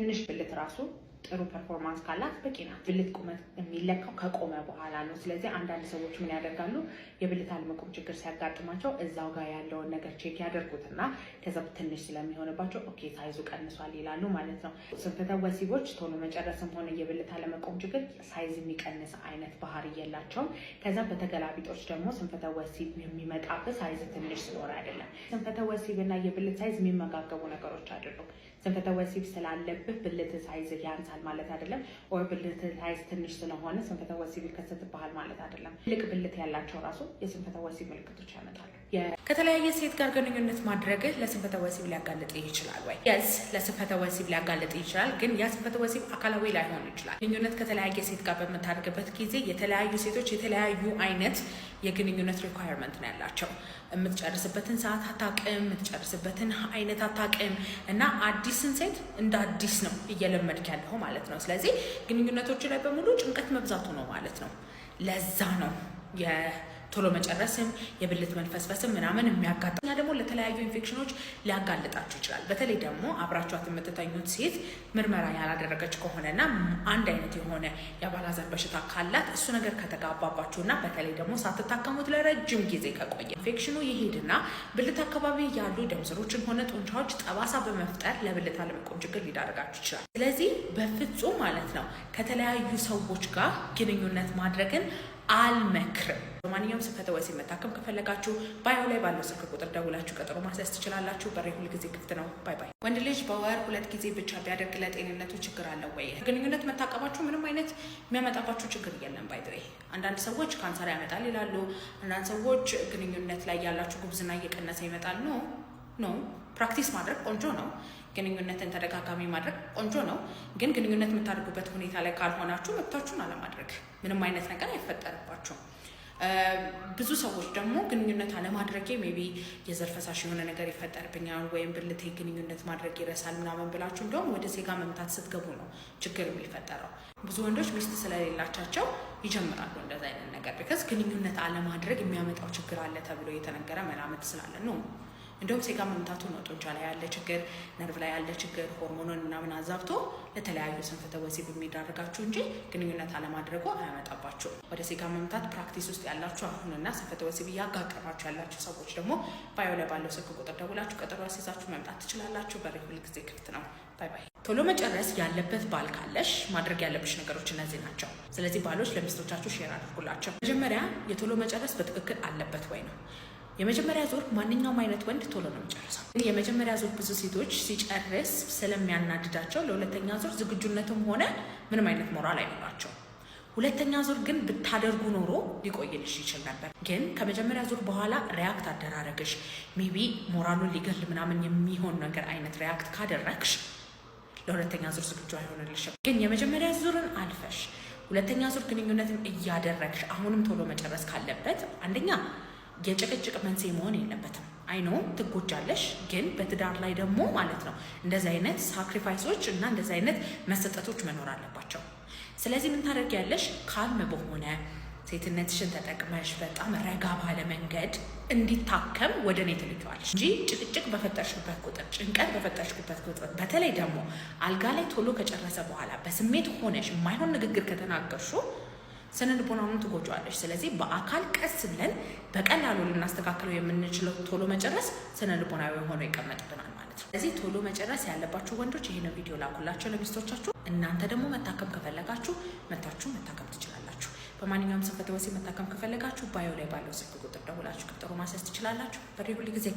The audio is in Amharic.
ትንሽ ብልት ራሱ ጥሩ ፐርፎርማንስ ካላት በቂ ናት። ብልት ቁመት የሚለካው ከቆመ በኋላ ነው። ስለዚህ አንዳንድ ሰዎች ምን ያደርጋሉ? የብልት አለመቆም ችግር ሲያጋጥማቸው እዛው ጋር ያለውን ነገር ቼክ ያደርጉትና ከዛ ትንሽ ስለሚሆንባቸው ኦኬ ሳይዙ ቀንሷል ይላሉ ማለት ነው። ስንፈተ ወሲቦች ቶሎ መጨረስም ሆነ የብልት አለመቆም ችግር ሳይዝ የሚቀንስ አይነት ባህሪ የላቸውም። ከዛ በተገላቢጦች ደግሞ ስንፈተ ወሲብ የሚመጣበት ሳይዝ ትንሽ ስለሆነ አይደለም። ስንፈተ ወሲብ እና የብልት ሳይዝ የሚመጋገቡ ነገሮች አይደሉም። ስንፈተ ወሲብ ስላለብህ ብልት ሳይዝ ያንሳል ማለት አይደለም። ወይ ብልት ሳይዝ ትንሽ ስለሆነ ስንፈተ ወሲብ ይከሰትብሃል ማለት አይደለም። ትልቅ ብልት ያላቸው ራሱ የስንፈተ ወሲብ ምልክቶች ያመጣሉ። ከተለያየ ሴት ጋር ግንኙነት ማድረግ ለስንፈተ ወሲብ ሊያጋልጥ ይችላል ወይ? የስ ለስንፈተ ወሲብ ሊያጋልጥ ይችላል። ግን ያ ስንፈተ ወሲብ አካላዊ ላይሆን ይችላል። ግንኙነት ከተለያየ ሴት ጋር በምታደርግበት ጊዜ የተለያዩ ሴቶች የተለያዩ አይነት የግንኙነት ሪኳየርመንት ነው ያላቸው። የምትጨርስበትን ሰዓት አታውቅም፣ የምትጨርስበትን አይነት አታውቅም እና አዲስን ሴት እንደ አዲስ ነው እየለመድክ ያለው ማለት ነው። ስለዚህ ግንኙነቶች ላይ በሙሉ ጭንቀት መብዛቱ ነው ማለት ነው። ለዛ ነው ቶሎ መጨረስም የብልት መልፈስፈስም ምናምን የሚያጋጥም ደግሞ ለተለያዩ ኢንፌክሽኖች ሊያጋልጣችሁ ይችላል። በተለይ ደግሞ አብራችኋት የምትተኙት ሴት ምርመራ ያላደረገች ከሆነና አንድ አይነት የሆነ የአባላዘር በሽታ ካላት እሱ ነገር ከተጋባባችሁና በተለይ ደግሞ ሳትታከሙት ለረጅም ጊዜ ከቆየ ኢንፌክሽኑ ይሄድና ብልት አካባቢ ያሉ ደም ስሮችን ሆነ ጡንቻዎች ጠባሳ በመፍጠር ለብልት አለመቆም ችግር ሊዳርጋችሁ ይችላል። ስለዚህ በፍጹም ማለት ነው ከተለያዩ ሰዎች ጋር ግንኙነት ማድረግን አልመክርም። በማንኛውም ስንፈተ ወሲብ መታከም ከፈለጋችሁ ባዮ ላይ ባለው ስልክ ቁጥር ደውላችሁ ቀጠሮ ማስያዝ ትችላላችሁ። በሬ ሁል ጊዜ ክፍት ነው። ባይ ባይ። ወንድ ልጅ በወር 2 ጊዜ ብቻ ቢያደርግ ለጤንነቱ ችግር አለው ወይ? ግንኙነት መታቀባችሁ ምንም አይነት የሚያመጣባችሁ ችግር የለም። ባይ ድሬ አንዳንድ ሰዎች ካንሰር ያመጣል ይላሉ። አንዳንድ ሰዎች ግንኙነት ላይ ያላችሁ ጉብዝና እየቀነሰ ይመጣል። ኖ ፕራክቲስ ማድረግ ቆንጆ ነው። ግንኙነትን ተደጋጋሚ ማድረግ ቆንጆ ነው። ግን ግንኙነት የምታደርጉበት ሁኔታ ላይ ካልሆናችሁ መብታችሁን አለማድረግ ምንም አይነት ነገር አይፈጠርባችሁም። ብዙ ሰዎች ደግሞ ግንኙነት አለማድረጌ ሜቢ የዘር ፈሳሽ የሆነ ነገር ይፈጠርብኛል ወይም ብልቴ ግንኙነት ማድረግ ይረሳል ምናምን ብላችሁ እንደውም ወደ ሴጋ መምታት ስትገቡ ነው ችግር የሚፈጠረው። ብዙ ወንዶች ሚስት ስለሌላቸው ይጀምራሉ እንደዛ አይነት ነገር ቢካዝ ግንኙነት አለማድረግ የሚያመጣው ችግር አለ ተብሎ የተነገረ መላምት ስላለ ነው። እንደውም ሴጋ መምታቱ ነው ጡንቻ ላይ ያለ ችግር፣ ነርቭ ላይ ያለ ችግር፣ ሆርሞኑን ምናምን አዛብቶ ለተለያዩ ስንፈተ ወሲብ የሚዳርጋችሁ እንጂ ግንኙነት አለማድረጉ አያመጣባችሁ። ወደ ሴጋ መምታት ፕራክቲስ ውስጥ ያላችሁ አሁንና ስንፈተ ወሲብ እያጋጠማችሁ ያላችሁ ሰዎች ደግሞ ባዮ ላይ ባለው ስልክ ቁጥር ደውላችሁ ቀጠሮ አስይዛችሁ መምጣት ትችላላችሁ። በሬ ሁል ጊዜ ክፍት ነው። ባይ ባይ። ቶሎ መጨረስ ያለበት ባል ካለሽ ማድረግ ያለብሽ ነገሮች እነዚህ ናቸው። ስለዚህ ባሎች ለሚስቶቻችሁ ሼር አድርጉላቸው። መጀመሪያ የቶሎ መጨረስ በትክክል አለበት ወይ ነው። የመጀመሪያ ዙር ማንኛውም አይነት ወንድ ቶሎ ነው የሚጨርሰው። የመጀመሪያ ዙር ብዙ ሴቶች ሲጨርስ ስለሚያናድዳቸው ለሁለተኛ ዙር ዝግጁነትም ሆነ ምንም አይነት ሞራል አይኖራቸው። ሁለተኛ ዙር ግን ብታደርጉ ኖሮ ሊቆይልሽ ይችል ነበር። ግን ከመጀመሪያ ዙር በኋላ ሪያክት አደራረግሽ ሜቢ ሞራሉን ሊገል ምናምን የሚሆን ነገር አይነት ሪያክት ካደረግሽ ለሁለተኛ ዙር ዝግጁ አይሆንልሽም። ግን የመጀመሪያ ዙርን አልፈሽ ሁለተኛ ዙር ግንኙነትም እያደረግሽ አሁንም ቶሎ መጨረስ ካለበት አንደኛ የጭቅጭቅ መንስኤ መሆን የለበትም። አይኖ ትጎጃለሽ፣ ግን በትዳር ላይ ደግሞ ማለት ነው እንደዚህ አይነት ሳክሪፋይሶች እና እንደዚህ አይነት መሰጠቶች መኖር አለባቸው። ስለዚህ ምን ታደርጊያለሽ? ካልም በሆነ ሴትነትሽን ተጠቅመሽ በጣም ረጋ ባለ መንገድ እንዲታከም ወደ እኔ ትልኪዋለሽ እንጂ ጭቅጭቅ በፈጠርሽበት ቁጥር፣ ጭንቀት በፈጠርሽበት ቁጥር፣ በተለይ ደግሞ አልጋ ላይ ቶሎ ከጨረሰ በኋላ በስሜት ሆነሽ የማይሆን ንግግር ከተናገርሹ ስነ ልቦናውን ትጎጃዋለሽ። ስለዚህ በአካል ቀስ ብለን በቀላሉ ልናስተካክለው የምንችለው ቶሎ መጨረስ ስነ ልቦናዊ ሆኖ ይቀመጥብናል ማለት ነው። ስለዚህ ቶሎ መጨረስ ያለባችሁ ወንዶች ይሄን ቪዲዮ ላኩላቸው ለሚስቶቻችሁ። እናንተ ደግሞ መታከም ከፈለጋችሁ መታከም ትችላላችሁ። በማንኛውም ስንፈተ ወሲብ መታከም ከፈለጋችሁ ባዮ ላይ ባለው ስልክ ቁጥር ደውላችሁ ቀጠሮ ማስያዝ ትችላላችሁ። በሬ ሁሉ ጊዜ